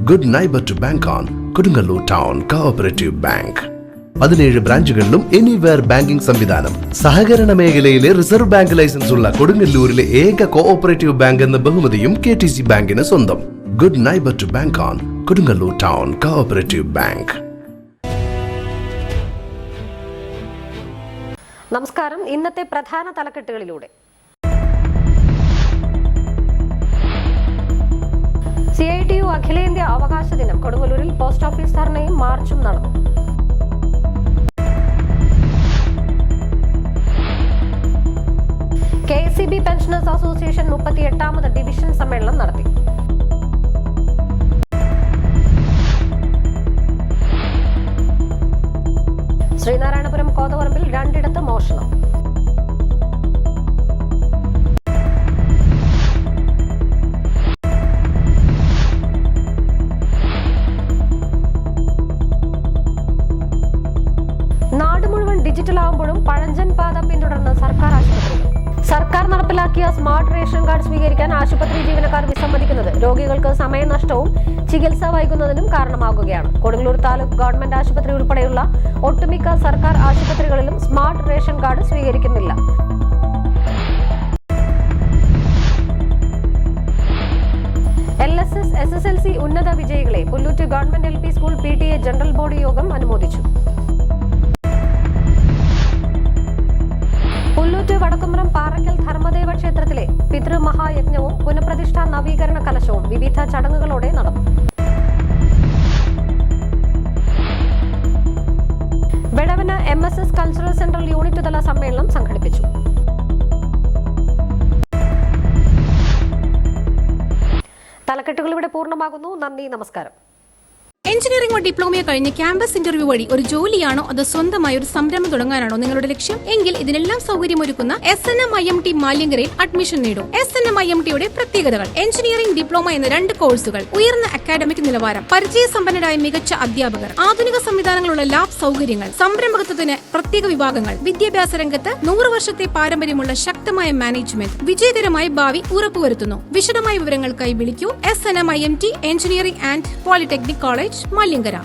Good neighbour to bank on Kodungallur town cooperative bank. 17 ബ്രാഞ്ചുകളിലും anywhere banking സംവിധാനം. സഹകരണ മേഖലയിലെ റിസർവ് ബാങ്ക് ലൈസൻസ് ഉള്ള കൊടുങ്ങല്ലൂരിലെ ഏക കോഓപ്പറേറ്റീവ് ബാങ്ക് എന്ന ബഹുമതിയും KTC ബാങ്കിന് സ്വന്തം. Good neighbour to bank on Kodungallur town cooperative bank. നമസ്കാരം. ഇന്നത്തെ പ്രധാന തലക്കെട്ടുകളിലൂടെ CITU അഖിലേന്ത്യാ അവകാശ ദിനം. കൊടുങ്ങല്ലൂരിൽ പോസ്റ്റ് ഓഫീസ് ധർണയും മാർച്ചും നടന്നു. KSEB പെൻഷനേഴ്സ് അസോസിയേഷൻ 38ാമത് ഡിവിഷൻ സമ്മേളനം നടത്തി. ശ്രീനാരായണപുരം കോതവറമ്പിൽ 2 മോഷണം. നാട് മുഴുവൻ ഡിജിറ്റലാവുമ്പോഴും പഴഞ്ചൻ പാത പിന്തുടർന്ന സർക്കാർ ആശുപത്രികൾ. സർക്കാർ നടപ്പിലാക്കിയ സ്മാർട്ട് റേഷൻ കാർഡ് സ്വീകരിക്കാൻ ആശുപത്രി ജീവനക്കാർ വിസമ്മതിക്കുന്നത് രോഗികൾക്ക് സമയനഷ്ടവും ചികിത്സ വൈകുന്നതിനും കാരണമാകുകയാണ്. കൊടുങ്ങല്ലൂർ താലൂക്ക് ഗവൺമെന്റ് ആശുപത്രി ഉൾപ്പെടെയുള്ള ഒട്ടുമിക്ക സർക്കാർ ആശുപത്രികളിലും സ്മാർട്ട് റേഷൻ കാർഡ് സ്വീകരിക്കുന്നില്ല. LSS SSLC ഉന്നത വിജയികളെ Pullut government LP school PTA general body യോഗം അനുമോദിച്ചു. പുല്ലൂറ്റ് വടക്കുംപുറം പാറയ്ക്കൽ ധർമ്മദേവ ക്ഷേത്രത്തിലെ പിതൃമഹായജ്ഞവും പുനഃപ്രതിഷ്ഠാ നവീകരണ കലശവും വിവിധ ചടങ്ങുകളോടെ നടന്നു. വെടവന MSS കൾച്ചറൽ സെൻട്രൽ യൂണിറ്റ് തല സമ്മേളനം സംഘടിപ്പിച്ചു. തലക്കെട്ടുകൾ ഇവിടെ പൂർണ്ണമാകുന്നു. നന്ദി, നമസ്കാരം. എഞ്ചിനീയറിംഗോ ഡിപ്ലോമയോ കഴിഞ്ഞ് ക്യാമ്പസ് ഇന്റർവ്യൂ വഴി ഒരു ജോലിയാണോ അതോ സ്വന്തമായി ഒരു സംരംഭം തുടങ്ങാനാണോ നിങ്ങളുടെ ലക്ഷ്യം? എങ്കിൽ ഇതിനെല്ലാം സൗകര്യമൊരുക്കുന്ന SNM-IMT മാലിങ്കരയിൽ അഡ്മിഷൻ നേടും. SNM-IMTയുടെ പ്രത്യേകതകൾ: എഞ്ചിനീയറിംഗ് ഡിപ്ലോമ എന്ന 2 കോഴ്സുകൾ, ഉയർന്ന അക്കാഡമിക് നിലവാരം, പരിചയസമ്പന്നരായ മികച്ച അധ്യാപകർ, ആധുനിക സംവിധാനങ്ങളുള്ള ലാബ് സൗകര്യങ്ങൾ, സംരംഭകത്വത്തിന് പ്രത്യേക വിഭാഗങ്ങൾ, വിദ്യാഭ്യാസ രംഗത്ത് 100 വർഷത്തെ പാരമ്പര്യമുള്ള ശക്തമായ മാനേജ്മെന്റ്, വിജയകരമായ ഭാവി ഉറപ്പുവരുത്തുന്നു. വിശദമായ വിവരങ്ങൾക്കായി വിളിക്കൂ. SNM-IMT engineering and polytechnic college, Maliankara.